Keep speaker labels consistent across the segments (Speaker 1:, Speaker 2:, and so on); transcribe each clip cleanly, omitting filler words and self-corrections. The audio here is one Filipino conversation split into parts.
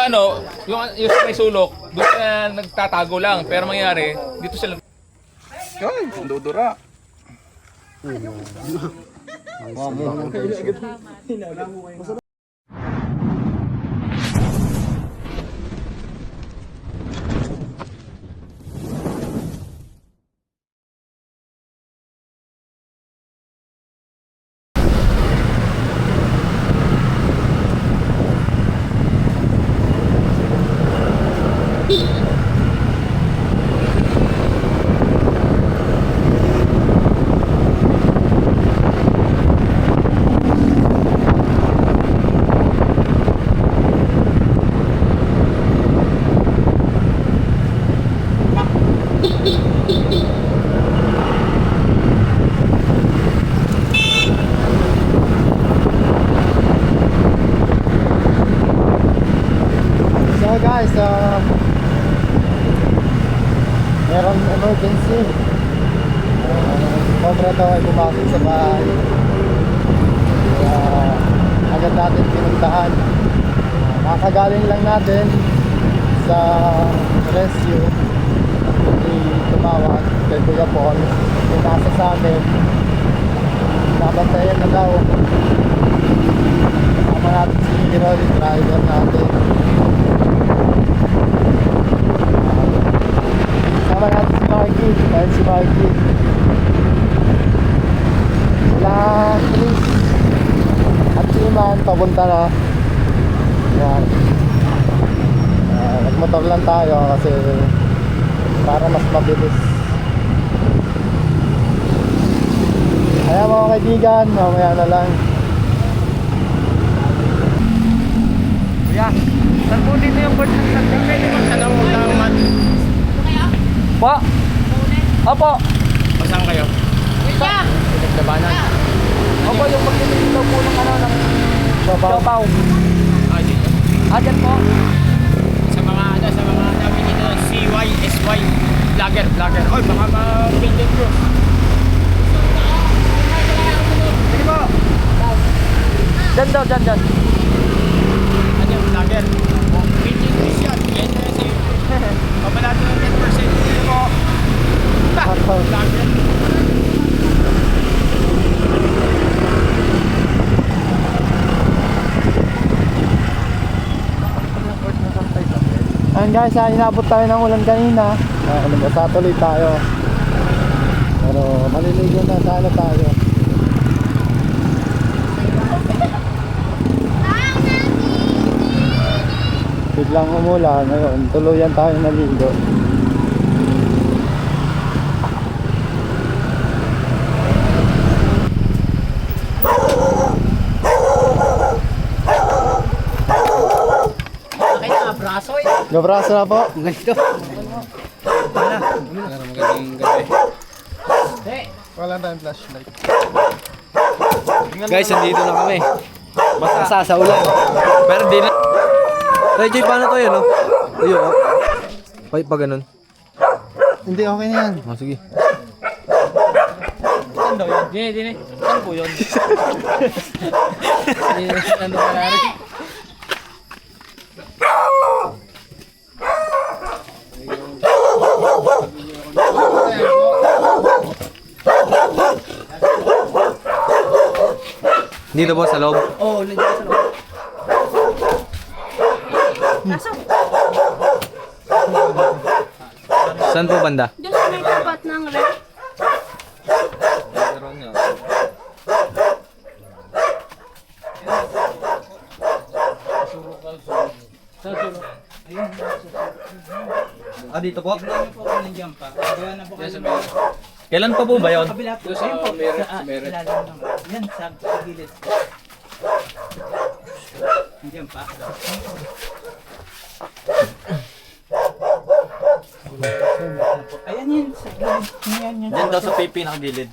Speaker 1: ano, yung sa may sulok, doon na nagtatago lang. Pero mangyari, dito sila.
Speaker 2: Ay, dudura.
Speaker 3: So guys, meron emergency. Cobra daw ay pumasok sa bahay. Kaya agad natin pinuntahan. Nakagaling lang natin sa rescue. Tumawag kay Kuya Paul. Yung nasa sa amin. Nabantayan na daw. Kasama natin si Hero, yung driver natin. Kasama natin si Marky. Dahil si Marky sila Chris at si Iman papunta na. Yan. Nagmotor lang tayo kasi para mas mabilis. Kaya mga kaibigan, mamaya na lang.
Speaker 2: Kuya, saan po dito yung bird ng nagdang? Pwede magtanong mo ng mat. Po? Opo. O saan kayo? Pinaglabanan. Opo, yung pagtitigil daw po ng ano, ng Siopaw. Ah, dito. Ah, dyan po. Sa mga namin dito, CYSY. Vlogger. Oy, baka ma-building bro. Sige po. Dyan. Ano yung vlogger? Building bridge yan. Yan na sa'yo. Pabalado ng 10%. Sige po. Vlogger.
Speaker 3: Ayan guys, inabot tayo ng ulan kanina. Nabasa tuloy tayo. Pero maliligo na sana tayo. Biglang umulan, ngayon tuluyan tayo naligo. Gabraso na po.
Speaker 2: Ganito.
Speaker 1: Magandang gabi.
Speaker 3: Wala tayong flashlight.
Speaker 2: Guys, nandito na kami. Basta sa ulan. Pero di na. Tay Joy, paano to yun, no? Ayun, oh. Pa ganun.
Speaker 3: Hindi, okay na yan.
Speaker 2: Oh, sige.
Speaker 1: Saan daw yun? Dini. Saan po yun? Ano ka na rin?
Speaker 2: Dito po sa loob.
Speaker 1: Oo, nandiyan sa loob.
Speaker 2: Saan po banda?
Speaker 4: Doon sa may tapat ng rep.
Speaker 2: Ah, dito po?
Speaker 1: Nandiyan pa. Gawa na po kayo.
Speaker 2: Kailan pa po ba yun?
Speaker 1: Kabila po. Ayun po. Meron.
Speaker 4: Yan, sa gilid.
Speaker 1: Nandiyan pa. Ayan yan. Sa gilid. Yan.
Speaker 2: Diyan daw sa pinakagilid.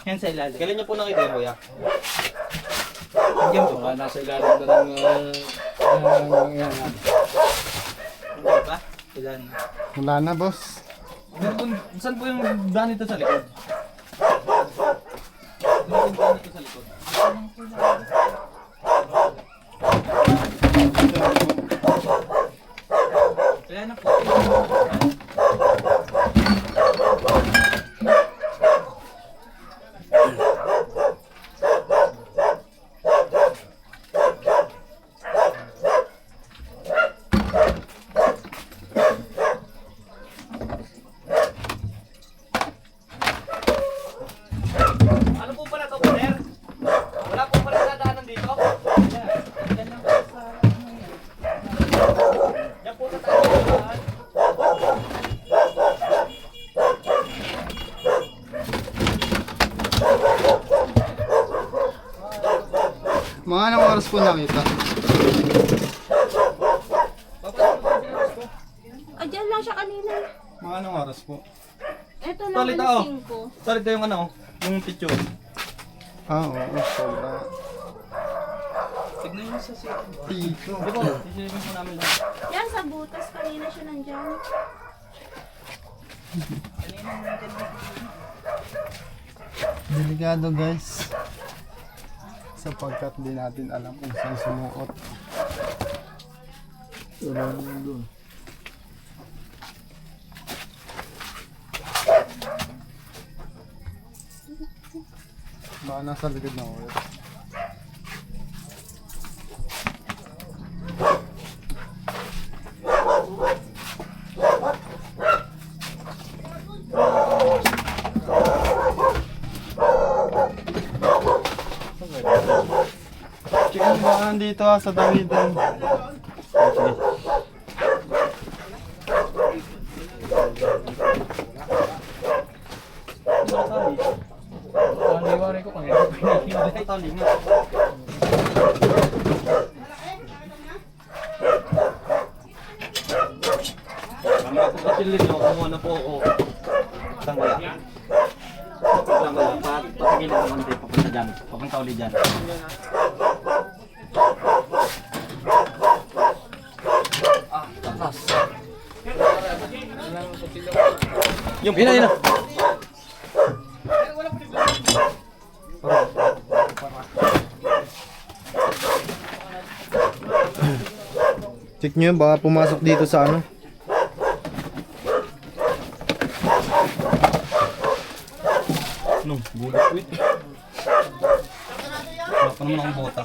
Speaker 1: Yan sa ilalim.
Speaker 2: Kailan niyo po nakita yun, kuya?
Speaker 1: Nandiyan po. Nasa ilalim na ng yan. Nandiyan pa. Ilan.
Speaker 3: Wala na, boss.
Speaker 2: Saan po yung daan nito sa likod? Saan yung daan nito sa likod?
Speaker 4: Yan ang
Speaker 2: Ano po pala ito, brother? Wala po pala nadaanan dito? Yan po na tayo.
Speaker 3: Mga anong oras po nakita?
Speaker 4: Ah, dyan lang siya kanina.
Speaker 3: Mga anong oras po?
Speaker 4: Ito lang
Speaker 2: Solid,
Speaker 4: alas
Speaker 2: oh.
Speaker 4: 5.
Speaker 2: Solid yung ano, yung picture.
Speaker 3: Oo, sobra.
Speaker 2: Tignan nyo sa siya.
Speaker 3: Tito.
Speaker 2: Di ba? Sisilipin po namin lang.
Speaker 4: Yan sa butas kanina siya nandyan.
Speaker 3: Delikado guys. Sapagkat di natin alam kung saan sumuot. Wala naman doon. Baka nasa likod na ulit. Chicken baka nandito sa Dawidan.
Speaker 1: Ang liwanag ko kanina.
Speaker 2: Ay, tali nga. Kami ako katilin nyo, kumuha na po ako. Tanggal. Tanggal. Patigilin naman din, papunta dyan. Papunta ulit dyan. Ah, takas. Yung yun na.
Speaker 3: Check nyo yun, baka pumasok dito sa ano.
Speaker 2: No, bulat ko ito. Wala pa naman akong bota.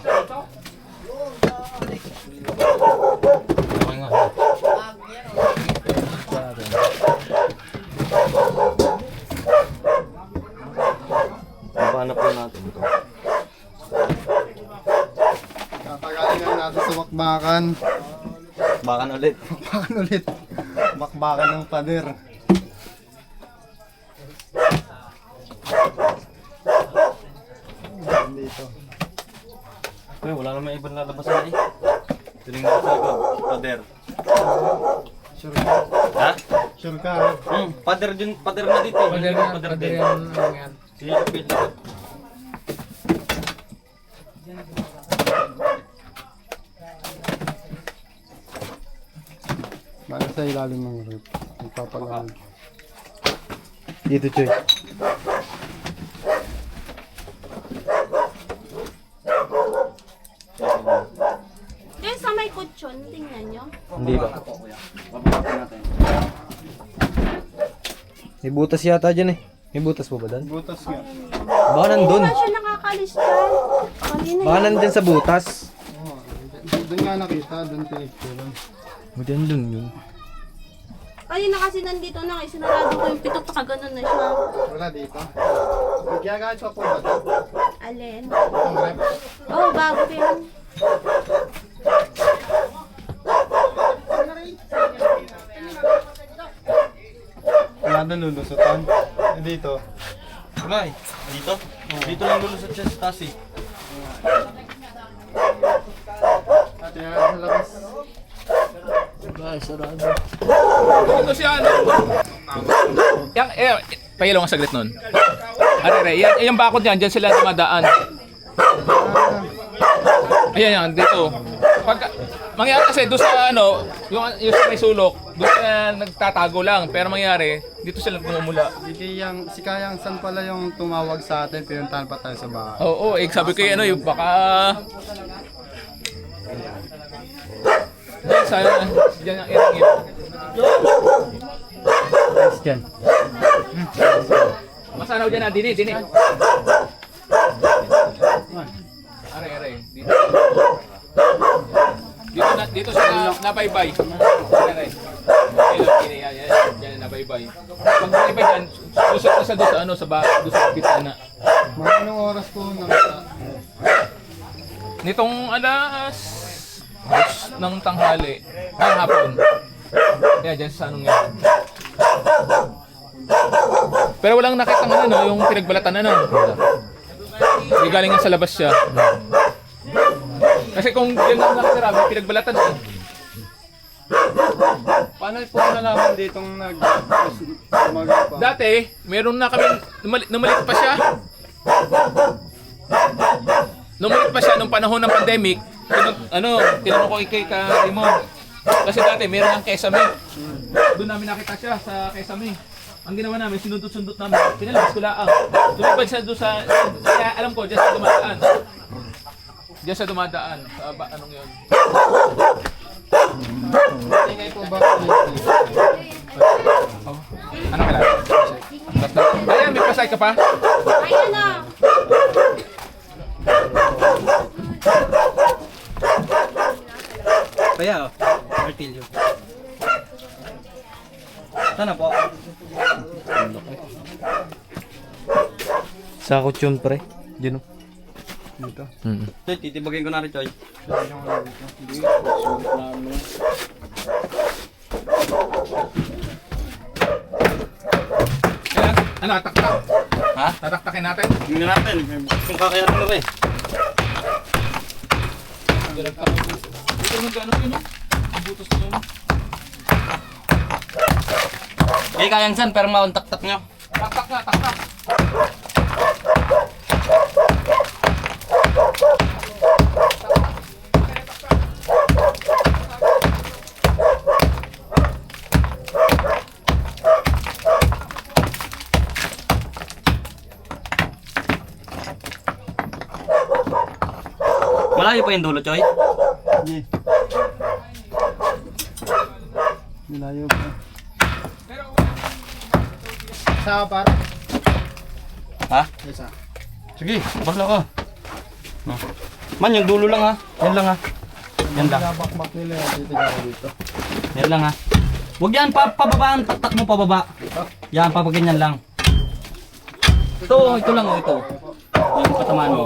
Speaker 2: Okay nga. Mabanap po natin ito.
Speaker 3: Kakagaling lang natin sa bakbakan.
Speaker 2: Bakan ulit.
Speaker 3: Bakbakan ulit. Bakbakan ng pader. Dito.
Speaker 2: Uy, wala naman ibang lalabas na eh. Tinignan ko sa likod. Pader.
Speaker 3: Sure ka?
Speaker 2: Ha?
Speaker 3: Sure ka?
Speaker 2: Pader dyan. Pader na dito eh.
Speaker 1: Pader
Speaker 2: Hindi
Speaker 1: yan,
Speaker 2: pader
Speaker 1: pader
Speaker 2: din.
Speaker 1: yan. Ano yan.
Speaker 2: Sige, pil.
Speaker 3: Baka sa ilalim ng roof. Magpapalamig. Dito, Choy.
Speaker 4: Diyan sa may kutsyon, tingnan nyo.
Speaker 2: Hindi ba? Bababa natin.
Speaker 5: May butas yata dyan eh. May butas po ba doon?
Speaker 3: Butas nga.
Speaker 5: Baka nandun.
Speaker 4: Hindi siya nakakalis dyan. Kanina
Speaker 5: Baka
Speaker 4: yan.
Speaker 5: nandun sa butas.
Speaker 3: Oo. Doon nga nakita, doon tinikturan.
Speaker 5: Buti nandun yun.
Speaker 4: Kanina kasi nandito na, isinarado ko yung pito, pakaganon na siya.
Speaker 3: Wala dito. Gagamit pa po ba ito?
Speaker 4: Alin?
Speaker 3: Ang rep?
Speaker 4: Oh, bago yan.
Speaker 3: Wala na lulusutan. Dito.
Speaker 2: Wala eh. Dito? Dito lang lulusot siya sa taas eh.
Speaker 3: Ate nga sa labas.
Speaker 1: Ito siya, ano? Yang, pahilo nga saglit nun. Are, yung bakod yan, dyan sila dumadaan. Ayan yan, dito. Pag, mangyari kasi doon sa ano, yung sa may sulok, doon sila nagtatago lang. Pero mangyari, dito sila gumumula.
Speaker 3: Si Kayang San pala yung tumawag sa atin, pinuntahan pa tayo sa bahay.
Speaker 1: Oo, sabi ko yung ano, yung baka... Diyan sa, diyan ang irangit.
Speaker 5: Yan.
Speaker 1: Masanaw dyan na, dini. Aray. Dito sa nabaybay. Aray. Yan nabaybay. Pag nabaybay dyan, lusot na sa doon sa kitana.
Speaker 3: Mga anong oras po
Speaker 1: Nitong alas 2 ng tanghali, hapon. Kaya dyan sa anong yan. Pero walang nakitang yung pinagbalatan Hindi galing nga sa labas siya. Kasi kung yan lang nakatira, may pinagbalatan
Speaker 3: Paano po nalaman ditong nag-umaga pa?
Speaker 1: Dati, meron na kami, numalit pa siya. Numalit pa siya nung panahon ng pandemic. Tinanong ko kay Raymond. Kasi dati, meron ng Kesame. Doon namin nakita siya sa Kesame. Ang ginawa namin, sinundot-sundot namin. Pinalabas ko laang. Lumipad siya doon sa, kaya alam ko, diyan sa dumadaan. Diyan sa dumadaan. Anong yun?
Speaker 3: Ingay po ba?
Speaker 1: Ano ka lang? Ayan, may pasay ka pa?
Speaker 4: Ayan na.
Speaker 5: Kaya, martilyo. Sana po. Sakot yun, pre. Diyan o.
Speaker 3: Dito.
Speaker 5: Titibagin ko na rin, Choy.
Speaker 1: Ano, taktak?
Speaker 5: Ha?
Speaker 1: Tataktakin natin?
Speaker 5: Tingnan natin. Kung kakayaran na rin.
Speaker 1: Dito nag-ano yun, no? Ang butos na yun.
Speaker 5: Eh, kayang san, pero maun taktak nyo.
Speaker 1: Taktak nga, taktak.
Speaker 5: Malayo pa yung dulo, Choy.
Speaker 3: Hindi. Nilayo pa. Isa para.
Speaker 5: Ha?
Speaker 3: Isa.
Speaker 5: Sige, bakla ka. Man, yung dulo lang ha. Yan lang ha. Yan lang.
Speaker 3: Bakbak nila yung titigaw dito.
Speaker 5: Yan lang ha. Huwag yan, pababaan. Taktak mo pababa. Yan, papaganyan lang. Ito lang oh, ito. Yung patamaan mo.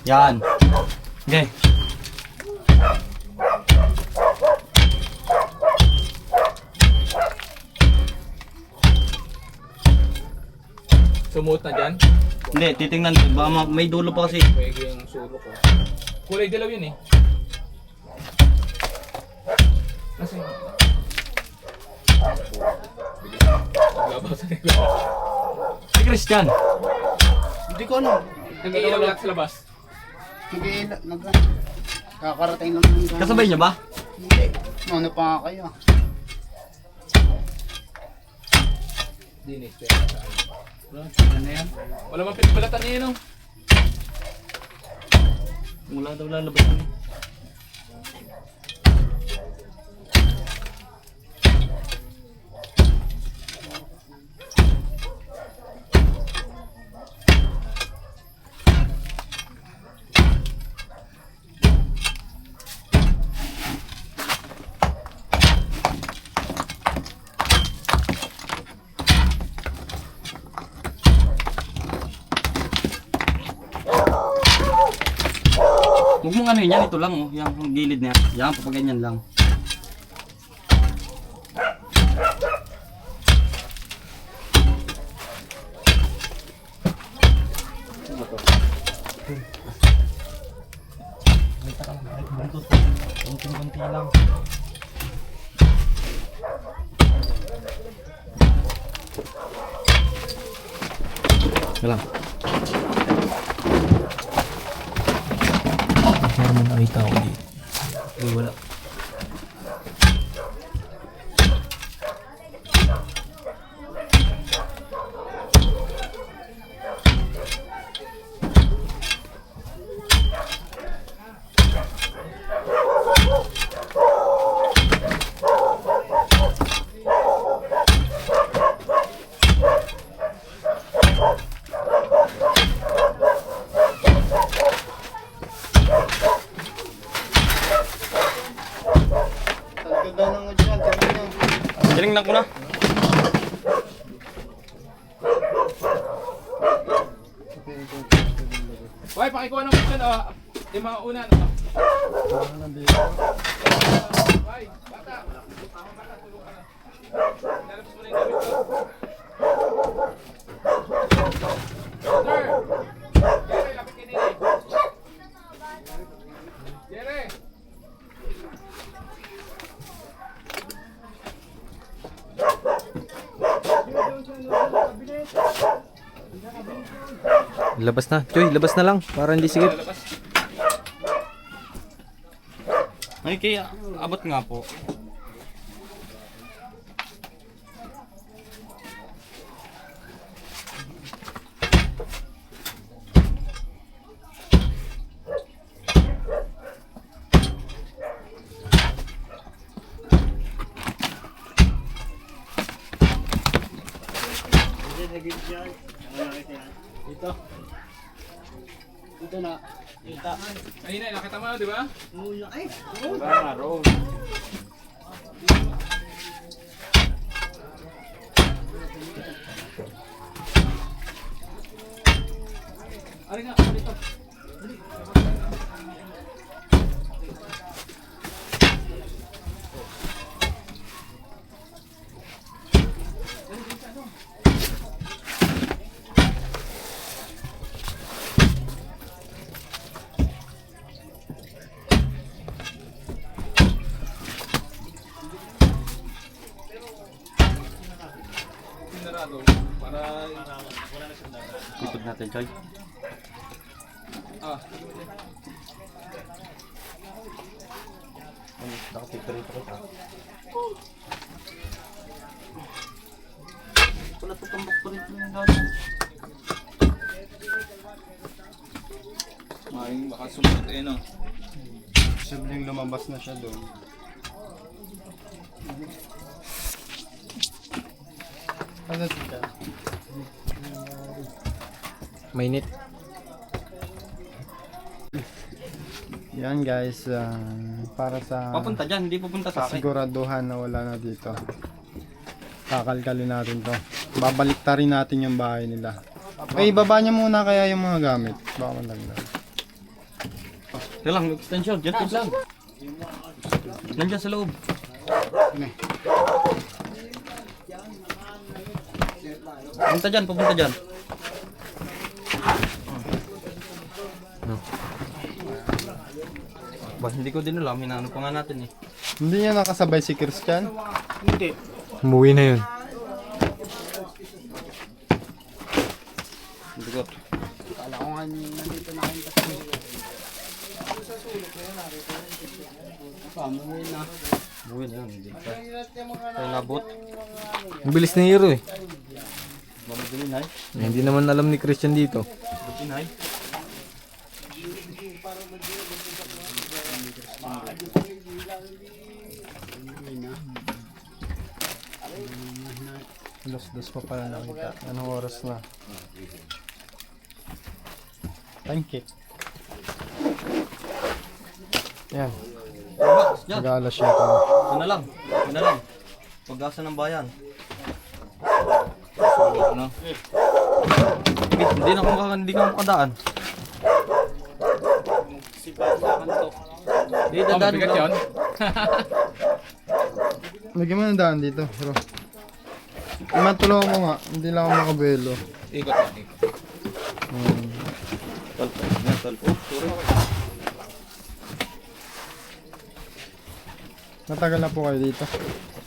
Speaker 5: Yan. Okay.
Speaker 1: Sumuot na dyan.
Speaker 5: Hindi, titingnan ko. Baka may dulo pa kasi.
Speaker 1: Pwede yung sulok ko. Kulay dilaw yun eh. Kasi... Labasan nila.
Speaker 5: Si Christian.
Speaker 3: Hindi ko ano.
Speaker 1: Nag-iilaw lahat sa labas.
Speaker 3: Kakarating lang ng gano'n.
Speaker 5: Kasabay niya ba?
Speaker 3: Hindi. Ano pa nga kayo?
Speaker 1: Dinis. Ano na yan? Wala mang pinagbalatan niya yun, no?
Speaker 5: Wala daw lalabas niya. Huwag mong ano yan, ito lang oh. Yung gilid niya. Yan, papaganyan lang. Kunti lang. Wala. Meron na nakita ko dito. Ay, wala.
Speaker 3: daw ng dyan, sabi niya.
Speaker 5: Tinignan ko na.
Speaker 1: Hoy, pakikuha ng mission, oh. Yung mga una, no?
Speaker 3: Ano nandito?
Speaker 1: Hoy, bata. Bata, tulong ka na. Lalabas mo na yung gamit ko. Sir! Jerry, lapit kay Nini. Jerry!
Speaker 2: Labas na. Choy, labas na lang. Para hindi sigit.
Speaker 1: Lalabas.
Speaker 5: Ay, kaya abot nga po.
Speaker 1: Ayun na, nakita mo, di ba? Ari nga, ari to. Sinarado para
Speaker 5: Ikot natin, Choy.
Speaker 1: ah,
Speaker 5: Nakapicture ito kita. Wala to tambok pa rin yung gano'n.
Speaker 1: maring baka sumunod eh, no?
Speaker 3: Sibling lumabas na siya doon. Ano siya?
Speaker 2: Mainit.
Speaker 3: Yan guys, para sa
Speaker 5: Papunta dyan, hindi pupunta sa akin.
Speaker 3: siguraduhan na wala na dito. Kakalkalin natin to. Babalik rin natin yung bahay nila. Eh, ibaba niya muna kaya yung mga gamit. Baka malaglag.
Speaker 5: Kaya lang, may extension. Dyan lang. Nandiyan sa loob. Pupunta dyan, pupunta dyan. Ba, hindi ko din alam. Hinaano pa nga natin eh.
Speaker 3: Hindi niya nakasabay si Christian?
Speaker 2: Umuwi na yun.
Speaker 5: Hindi ko. Buwi na yun. Hindi pa. Kaya nabot.
Speaker 2: Ang bilis ni Hero eh.
Speaker 5: Mamadali na eh.
Speaker 2: Hindi naman alam ni Christian dito.
Speaker 5: Buti na eh.
Speaker 3: Dos pa pala nakita. Anong oras na? Thank you. Yan.
Speaker 5: Dyan.
Speaker 3: Mag-aalas siya ito.
Speaker 5: Ito na lang. Ito na lang. Pag-asa ng bayan.
Speaker 1: Ano?
Speaker 5: Hindi na hindi ka makadaan. Hindi,
Speaker 1: Oh,
Speaker 5: dadaan
Speaker 1: mabigat
Speaker 5: mo
Speaker 1: yun?
Speaker 5: lang.
Speaker 3: Lagyan mo ng daan dito, bro. Matulungan mo nga. Hindi lang ako makabelo.
Speaker 1: Ikot lang, ikot.
Speaker 5: Tolpo. Yan, tolpo. Sorry.
Speaker 3: Matagal na po kayo dito.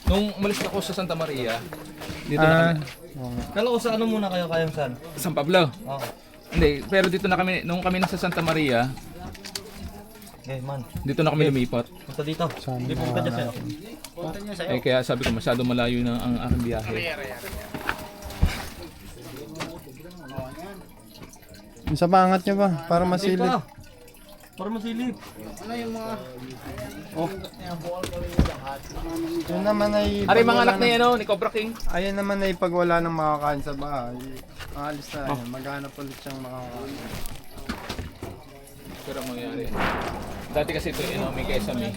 Speaker 1: Nung umalis ako sa Santa Maria, dito na kami.
Speaker 3: Oo nga.
Speaker 5: Kala ko sa ano muna kayo kayang saan?
Speaker 1: San Pablo.
Speaker 5: Oo.
Speaker 1: Hindi, pero dito na kami, nung kami nasa Santa Maria,
Speaker 5: Okay, man.
Speaker 1: dito na kami lumipat.
Speaker 5: Punta dito. Hindi pupunta dyan sa'yo.
Speaker 1: Eh kaya sabi ko masyado malayo na ang aking biyahe.
Speaker 3: Isa pa angat niyo ba? Para
Speaker 5: Silip
Speaker 3: masilip.
Speaker 5: pa. Para masilip.
Speaker 3: Yun naman ay...
Speaker 1: Ari
Speaker 3: pag
Speaker 1: mga
Speaker 3: wala
Speaker 1: anak na yan, oh, ni Cobra King.
Speaker 3: Ayun naman ay pag wala nang makakain sa bahay. Aalis na yan. Maghanap ulit siyang makakain.
Speaker 1: Pero ang mangyari. Dati kasi ito, may kesame.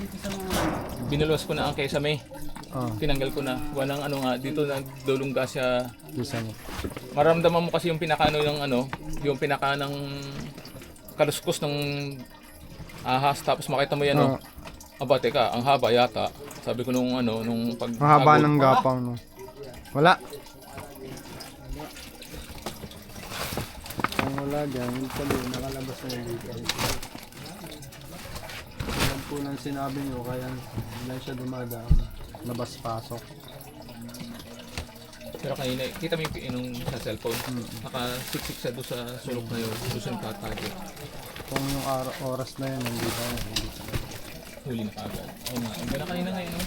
Speaker 1: Binulos ko na ang kesame.
Speaker 3: Oh,
Speaker 1: Tinanggal ko na. Walang ano nga, dito nagdulungga siya.
Speaker 3: gusto mo.
Speaker 1: Maramdaman mo kasi yung pinaka ng ano, yung pinaka ng kaluskos ng ahas, tapos makita mo yan,
Speaker 3: Oo.
Speaker 1: aba, teka, ang haba yata. Sabi ko nung ano, nung pag...
Speaker 3: Mahaba ng gapang, no? Wala. Ang wala dyan, yung sabi, nakalabas na yung dito. Yan po nang sinabi nyo, kaya hindi siya dumadaan. Labas-pasok.
Speaker 1: Pero kanina, kita mo yung sa cellphone, nakasiksik siya doon sa sulok na yun, doon siya nagtatagi.
Speaker 3: Kung yung oras na yun, nandito na.
Speaker 1: Huli na kagad. Oo nga, ang ganda kanina ngayon, no?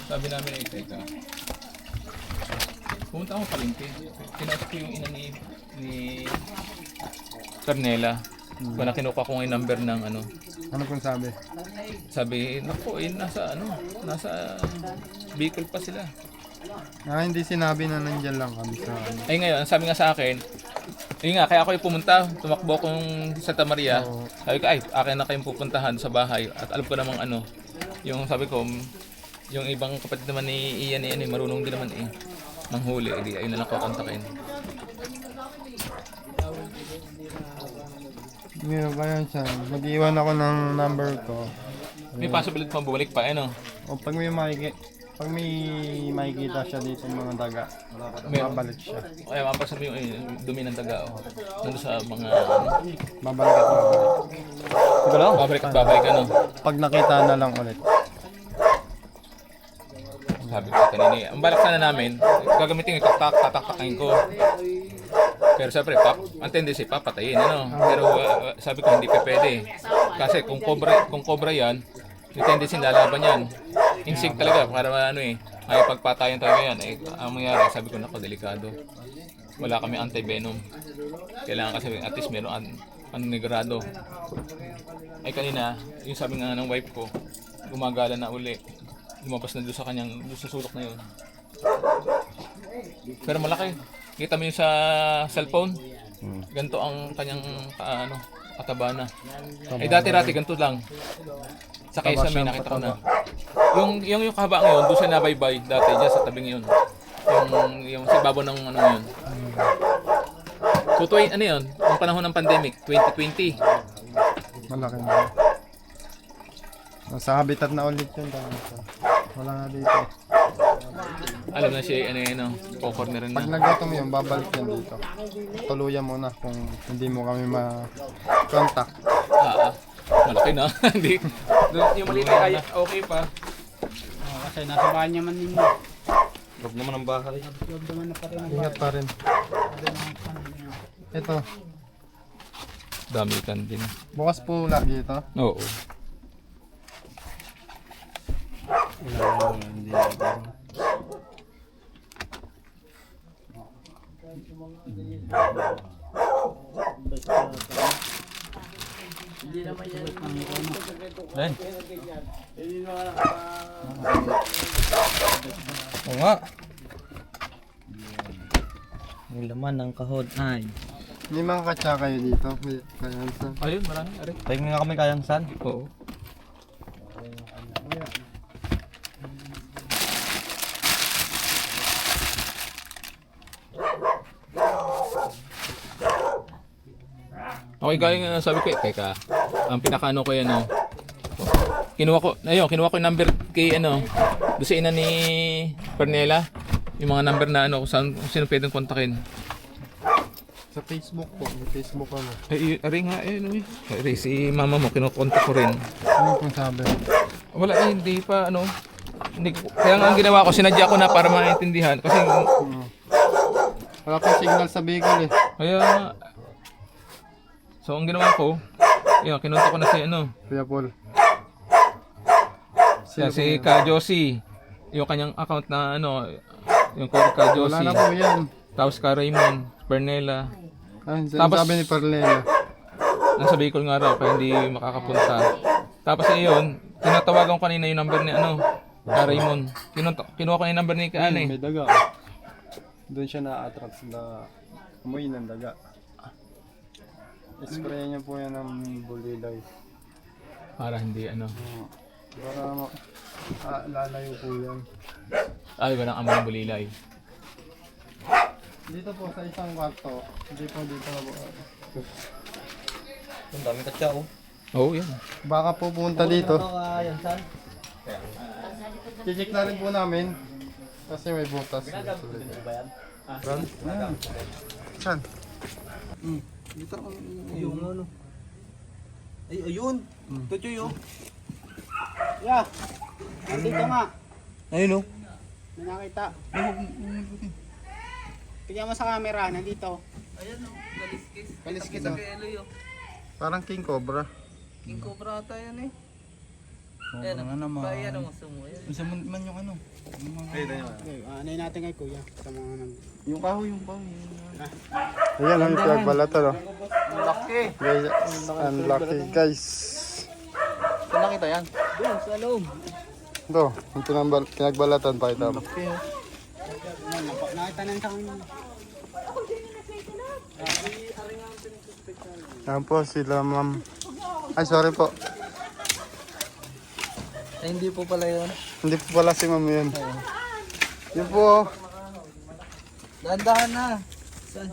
Speaker 1: Sabi namin ay, teka, pumunta ako palengke. Kinausap ko yung ina ni Carnela. Kung kinuha ko yung number ng ano,
Speaker 3: Ano pong sabi?
Speaker 1: sabi, naku, nasa ano, nasa Bicol pa sila.
Speaker 3: Hindi sinabi na nandyan lang kami sa ano.
Speaker 1: Ay ngayon, sabi nga sa akin, yun nga, kaya ako yung pumunta, tumakbo akong Santa Maria.
Speaker 3: Oo.
Speaker 1: Sabi ko, ay, akin na kayong pupuntahan sa bahay. At alam ko namang ano, yung sabi ko, yung ibang kapatid naman ni Ian, marunong din naman manghuli. Edi, ayun na lang ko kontakin.
Speaker 3: Ngayon kaya siya, mag-iwan ako ng number ko.
Speaker 1: May possibility pa bumalik pa, ano?
Speaker 3: O pag may makikita siya dito ng mga daga, babalik siya.
Speaker 1: Kaya mapasabi yung dumi ng taga, nandun sa mga,
Speaker 3: Babalik at babalik.
Speaker 5: Ito lang.
Speaker 1: babalik at babalik, ano?
Speaker 3: Pag nakita na lang ulit.
Speaker 1: Sabi ko kanina, ang balak sana namin, gagamitin ito, tataktakin ko. Pero siyempre, ang tendency, papatayin, ano? Pero sabi ko, hindi pa pwede. Kasi kung cobra yan, yung tendency lalaban yan. Instinct talaga, para ano ay pagpatayan talaga yan. Ang mangyari, sabi ko, naku, delikado. Wala kami anti-venom. Kailangan kasi at least meron negrado. Ay kanina, yung sabi nga ng wife ko, gumagala na uli. Lumabas na doon sa sulok na yun. Pero malaki. Kita mo yung sa cellphone, ganito ang kanyang kataba na. Eh dati-rati ganito lang. Sa kaysa may nakita ko na. Yung kahaba ngayon, doon siya nabaybay dati, dyan sa tabing yun. Yung sa ibabaw ng ano yun. So, ano yun? Yung panahon ng pandemic, 2020.
Speaker 3: Malaki na. Sa habitat na ulit yun. Wala na dito.
Speaker 1: Alam na siya, po-corner na.
Speaker 3: Pag nagdatom yun, babalik yan dito. Tuluyan mo na kung hindi mo kami ma-contact.
Speaker 1: Malaki na. Hindi. Yung maliit ay okay pa.
Speaker 2: Kasi nasa bahay naman ninyo.
Speaker 5: Loob naman ang bahay.
Speaker 3: Ingat pa rin. Ito,
Speaker 1: Dami ikan din.
Speaker 3: bukas po lagi ito.
Speaker 1: Oo.
Speaker 5: Len. Oo nga. Ang laman ng kahod ay.
Speaker 3: May mga katsa kayo dito. Kaya sa
Speaker 1: Ayun, marami. Are.
Speaker 5: Tayo nga kami kayang san.
Speaker 1: Oo. Okay, galing sabi ko, teka, ang pinakaano ko yan, kinuha ko yung number kay doon sa ina ni Pernela, yung mga number na kung sino pwedeng kontakin.
Speaker 3: sa Facebook po. May Facebook ano.
Speaker 1: Ari nga, si mama mo, kinukontak ko rin.
Speaker 3: Ano pong sabi?
Speaker 1: Wala, hindi pa, kaya nga ang ginawa ko, sinadya ko na para maintindihan, kasi,
Speaker 3: Wala pong signal sa Bicol eh.
Speaker 1: kaya, so ang ginawa ko, kinunta ko na si
Speaker 3: Kuya Paul.
Speaker 1: si Ka Josie, yung kanyang account na yung code Ka
Speaker 3: Wala
Speaker 1: Josie,
Speaker 3: na po yan.
Speaker 1: tapos Ka Raymond, Pernela, Tapos-
Speaker 3: Sabi ni Perlela.
Speaker 1: nasa Bicol nga raw, kaya hindi makakapunta. Tapos yun, tinatawagan ko kanina yung number ni Ka Raymond. Kinuha ko yung number ni Ka
Speaker 3: May daga. Doon siya na-attract na amoy ng daga. Spray niya po yan ng bulilay.
Speaker 1: para hindi
Speaker 3: Para lalayo po yan.
Speaker 1: Ay, walang amoy ng bulilay.
Speaker 3: Dito po sa isang kwarto. Hindi po dito na po.
Speaker 5: Ang daming katsa oh.
Speaker 1: Oo, yan.
Speaker 3: Baka po punta dito.
Speaker 5: Yan saan?
Speaker 3: Check na rin po namin. Kasi may butas. Saan? Saan?
Speaker 5: Dito ako. Yung ano. Ay, ayun. Tuchoy oh.
Speaker 2: Yeah. Nandito nga.
Speaker 5: Ayun oh.
Speaker 2: May nakita. Tingnan mo sa camera, nandito.
Speaker 6: Ayan o, kaliskis.
Speaker 2: Kaliskis,
Speaker 6: Sa
Speaker 2: oh.
Speaker 6: Eloy o.
Speaker 3: Parang King Cobra.
Speaker 6: King Cobra ata yan eh.
Speaker 5: Oh,
Speaker 6: Ayan
Speaker 5: nga naman.
Speaker 6: ba yan ang sumo? Ayan.
Speaker 5: Isa man yung ano. Yung mga...
Speaker 2: Okay, anay natin kay kuya. Sa mga nang...
Speaker 5: Yung kahoy.
Speaker 3: Ayan, ang pinagbalatan oh.
Speaker 5: Ang laki.
Speaker 3: Guys, ang laki guys.
Speaker 5: Saan nakita yan?
Speaker 6: Doon, sa loob.
Speaker 3: Ito, yung pinagbalatan pa ito.
Speaker 5: Laki oh.
Speaker 2: Nakita na sa kanya.
Speaker 3: Yan po sila ma'am. Ay, sorry po.
Speaker 6: Ay, hindi po pala yun.
Speaker 3: Hindi po pala si ma'am yun. Yun po.
Speaker 6: Dahan-dahan na. Saan?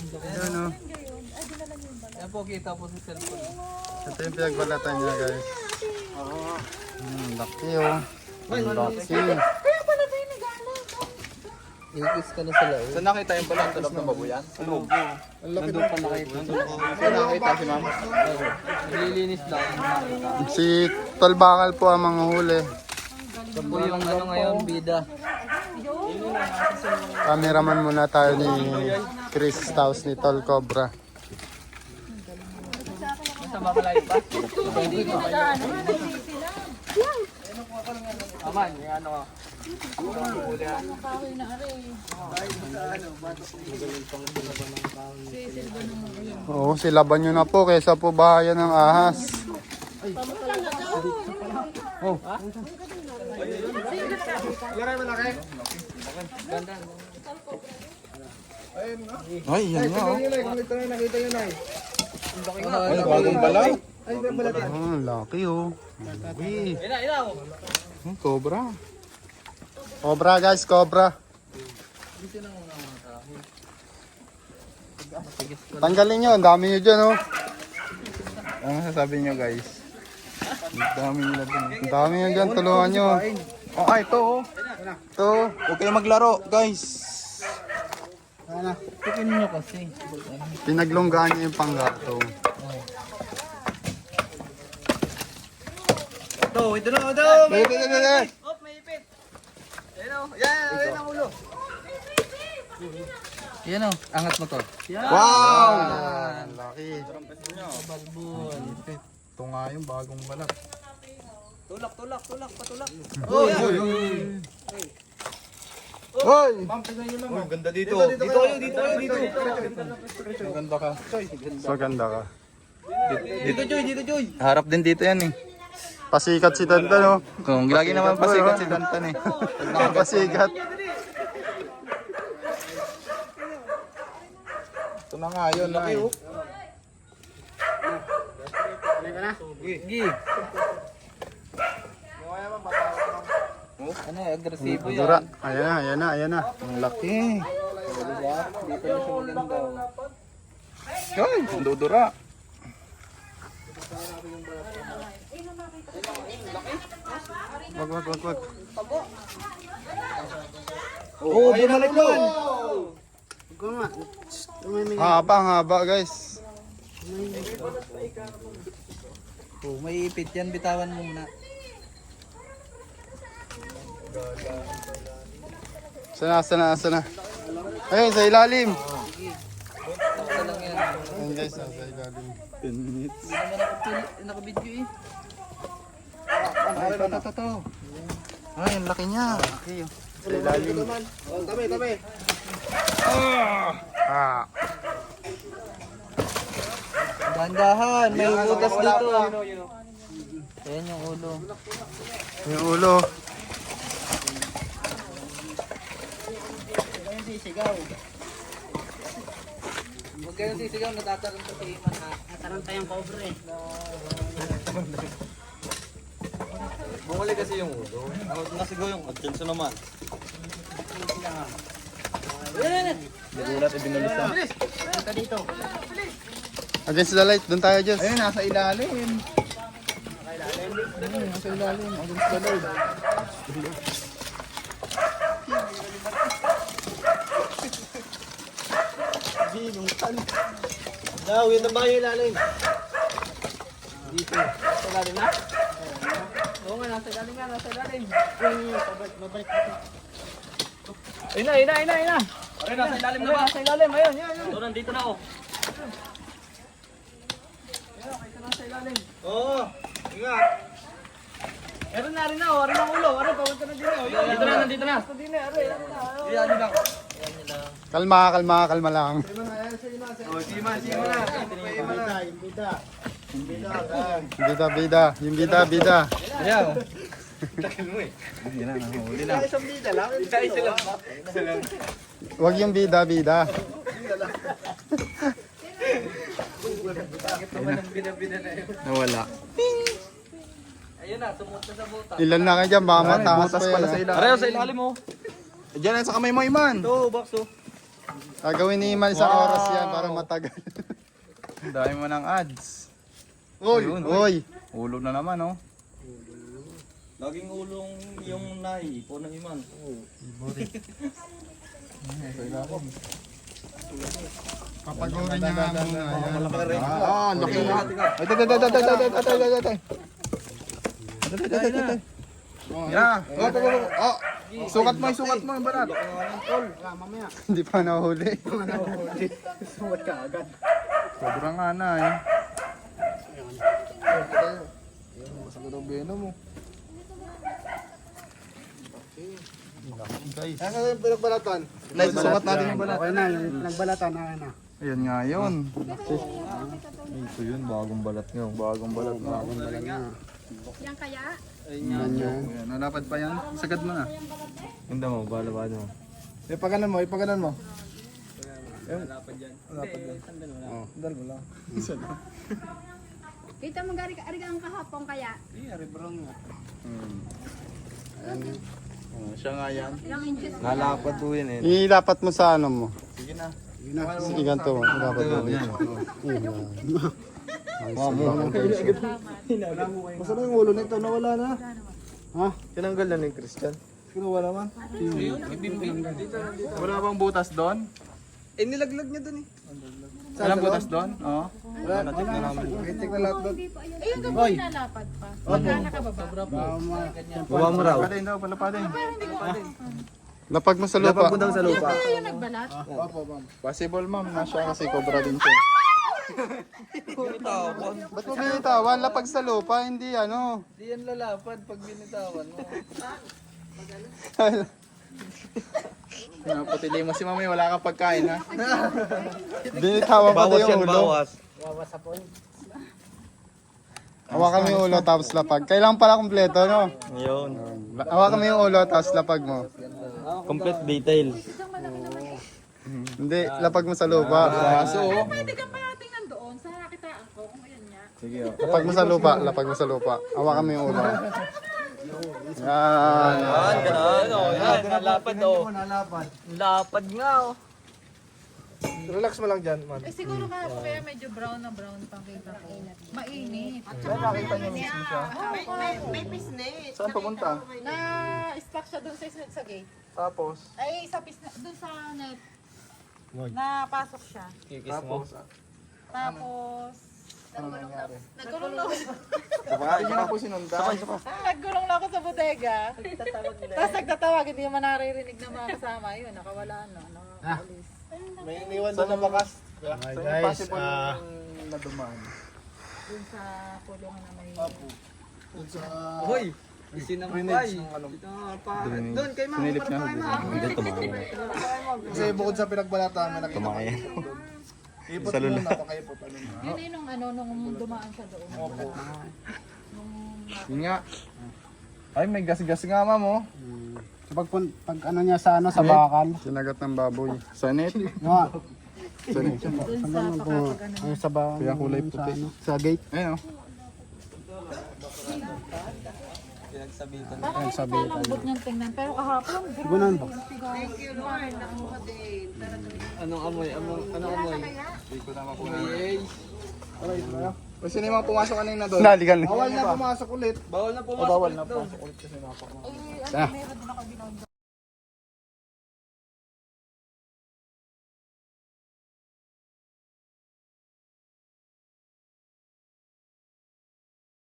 Speaker 3: Ayan oh.
Speaker 6: Yan po, kita po sa cellphone.
Speaker 3: Ito yung pinagbalatan niya guys. Laki oh. Ang laki.
Speaker 6: Ikis ka na sa loob.
Speaker 5: Saan nakita yung pala? Sa loob ng babuyan? Sa loob.
Speaker 3: Ang laki
Speaker 5: Nandun pa nakita. Saan nakita si mama?
Speaker 6: Nililinis lang.
Speaker 3: Si Tol Bakal po ang mga huli.
Speaker 6: Ito po yung ano ngayon, bida.
Speaker 3: Cameraman muna tayo ni Chris Taos ni Tol Cobra.
Speaker 6: Nasa Bakalay pa? Aman, yung ano ko.
Speaker 3: Oo, silaban nyo na po kaysa po bahayan ng ahas. Oh. Ay, yan nga oh.
Speaker 5: Ay, bagong balay.
Speaker 3: Oh, laki oh. Laki. Cobra. Cobra guys, cobra. Tanggalin nyo, ang dami nyo dyan oh.
Speaker 5: Ano sasabi nyo guys? Ang dami nila dun.
Speaker 3: Ang dami nyo dyan, tulungan nyo.
Speaker 5: Oh, ay, ito oh.
Speaker 3: Ito.
Speaker 5: Huwag kayo maglaro guys.
Speaker 6: Tikin nyo kasi.
Speaker 3: Pinaglonggaan nyo yung panggato.
Speaker 5: Ito na.
Speaker 6: Oh, may ipit. Ayan o. Yan ang ulo. Yan o, angat mo to.
Speaker 3: Wow! Laki.
Speaker 6: Balbon.
Speaker 3: Ito nga yung bagong balat.
Speaker 6: Tulak, patulak.
Speaker 3: Hoy! Hoy!
Speaker 5: Oh, ganda dito. Dito kayo.
Speaker 3: Maganda ka. Maganda ka.
Speaker 5: Dito Joy. Harap din dito yan eh.
Speaker 3: Pasikat si Tantan oh.
Speaker 5: Kung lagi naman pasikat si Dantan eh.
Speaker 3: Nakapasikat.
Speaker 5: Ito na nga yun. Laki oh.
Speaker 6: Gi. Ano, agresibo yan.
Speaker 3: Dura. Ayan na.
Speaker 5: Ang laki.
Speaker 6: Dito na siya maganda.
Speaker 5: Ay, ang dudura.
Speaker 3: Wag.
Speaker 5: Oh, bumalik doon.
Speaker 3: Haba guys.
Speaker 6: Oh, may ipit yan, bitawan mo muna.
Speaker 3: Sana. Ayun, sa ilalim.
Speaker 6: Sakta lang yan.
Speaker 3: Ayun guys, sa ilalim.
Speaker 5: 10 minutes.
Speaker 6: Hindi naman nakabidyo eh.
Speaker 5: Ay, ito. Ay, ang laki niya.
Speaker 3: Sa ilalim.
Speaker 2: Tabi.
Speaker 3: Ah.
Speaker 6: Dahan-dahan, may butas dito. Ayan yung ulo.
Speaker 3: Yung ulo.
Speaker 6: Huwag kayong sisigaw, natatarong sa timan ha.
Speaker 2: Nataranta yung cover eh.
Speaker 6: Bumalik kasi yung ulo. Ako nasigaw yung attention naman. Nagulat, ibinulis na.
Speaker 3: Against the light, doon tayo, Diyos.
Speaker 6: Ayun, nasa ilalim. Nasa ilalim, against the light. Binungtan. Yun na ba yung ilalim? Dito. Nasa ilalim na? Oo nga, nasa ilalim nga, nasa ilalim. Mabalik natin. Ayun na. Okay, nasa ilalim na ba? Nasa ilalim, ayun. Ito, nandito na ako. Oo, ingat. Meron na rin na, arin ang ulo. Arin, papunta na din. Nandito na, nandito na. Nandito na, arin. Yan lang.
Speaker 3: Kalma lang.
Speaker 6: Sige man na.
Speaker 3: Yung bida.
Speaker 6: Ayan. Yan na, huli na. Isang bida lang. Isa lang.
Speaker 3: Huwag yung bida.
Speaker 6: Nawala.
Speaker 2: Ayun na, sumot na sa buta.
Speaker 3: Ilan na kayo dyan, baka mataas pa yan. Ha?
Speaker 6: Pareho sa ilalim mo. Diyan sa kamay mo, Iman. Ito, box.
Speaker 3: Gagawin ni Iman isang oras yan para matagal.
Speaker 6: Dami mo ng ads.
Speaker 3: Uy!
Speaker 6: Ulo na naman, oh. Laging ulong yung naiipo ng Iman.
Speaker 3: Papagurin niya nga muna.
Speaker 6: Laki na. Sukat mo yung balat.
Speaker 3: Hindi pa nahuli.
Speaker 6: Sobrang ana eh. Nice, sukat natin yung balat.
Speaker 2: Okay na, yung nagbalatan na na.
Speaker 6: Ayan nga yun. Ito yun, bagong balat nga. Bagong balat nga.
Speaker 4: Yan kaya?
Speaker 6: Ayan, nalapad pa yan. Sagad mo na. Hindi mo, bala mo. Ipaganan mo. Nalapad yan. Oh, dal mo lang.
Speaker 4: Kita mo gari ang kahapon kaya?
Speaker 6: Siya nga yan.
Speaker 4: Ilang inches?
Speaker 6: Nalapad po yan eh.
Speaker 3: Ilapat mo sa ano mo.
Speaker 6: Sige na.
Speaker 3: Sige, ganito. Ilapat mo dito.
Speaker 6: Masa na yung ulo nito? Nawala na. Ha? Tinanggal na ni Christian. Kinuha naman. Wala bang butas doon? Eh, nilaglag niya doon eh. Walang butas doon? Oo. Wala, natik na naman. Nakitik na lahat doon.
Speaker 4: Eh, yung gabi nalapad pa. Pagka nakababa.
Speaker 6: Baba mo raw. Palapadin daw, palapadin.
Speaker 3: Lapag mo sa lupa.
Speaker 6: sa lupa.
Speaker 4: Kaya yung nagbalat?
Speaker 6: Possible ma'am, nasya kasi cobra din siya.
Speaker 3: Ba't mo binitawan? Lapag sa lupa, hindi ano.
Speaker 6: Di yan lalapad pag binitawan mo. Napatili mo si mami, wala kang pagkain ha.
Speaker 3: Binitawan pati yung ulo. Hawakan mo yung ulo tapos lapag. Kailangan pala kumpleto, no?
Speaker 6: Ngayon.
Speaker 3: Hawakan mo yung ulo tapos lapag mo.
Speaker 6: Complete detail.
Speaker 3: Hindi, lapag mo sa lupa.
Speaker 4: Pwede ka pa natin nandoon sa nakitaan ko kung ayan niya.
Speaker 6: Sige oh.
Speaker 3: Lapag mo sa lupa, lapag mo sa lupa. Hawakan mo yung ulo. Yan.
Speaker 6: Ganun. Yan, nalapad oh. Lapad nga oh. Relax mo lang dyan, man.
Speaker 7: Eh siguro nga po kaya medyo brown na brown pang kita ko. Mainit.
Speaker 6: Nakita niyo mismo siya.
Speaker 4: May business.
Speaker 6: Saan pumunta?
Speaker 7: Na-stuck siya dun sa gate.
Speaker 6: Tapos?
Speaker 7: Ay, dun sa net. Napasok siya.
Speaker 6: Tapos?
Speaker 7: Tapos, nagkulong na ako.
Speaker 6: Hindi niya na po sinunda.
Speaker 7: Nagkulong na ako sa bodega. Tapos nagtatawag, hindi naman naririnig ng mga kasama. Yun, nakawala na. Nakapolis.
Speaker 6: May iniwan doon na bakas. Saan yung possible na dumaan?
Speaker 7: Dun sa kulungan na may...
Speaker 6: Hoy! Isinamukay. Doon kay mama. Sinilip niya. Hindi, tumayo. Kasi bukod sa pinagbalata, may nakita ko. Ipot mo na pa kayo po.
Speaker 7: Yun ay nung dumaan siya doon.
Speaker 6: Opo. Yun nga. Ay, may gas-gas nga, ma'am, oh.
Speaker 2: Pag ano niya sa ano sa bakal.
Speaker 3: Sinagat ng baboy.
Speaker 6: Sanit.
Speaker 2: Nga.
Speaker 7: Dun sa pakapag ano.
Speaker 2: Ano sa bakal.
Speaker 6: Kaya kulay puti.
Speaker 2: Sa gate.
Speaker 6: Ayun, oh.
Speaker 7: Parang hindi kalambot niyang tingnan. Pero kahapon,
Speaker 3: Gunan ba?
Speaker 7: thank you Lord. Nakuha din.
Speaker 6: Anong amoy? Anong amoy?
Speaker 3: O sino yung mga pumasok kanina doon?
Speaker 5: Naligan.
Speaker 3: Bawal na pumasok ulit.
Speaker 6: Bawal na pumasok.
Speaker 7: Ay, ano, meron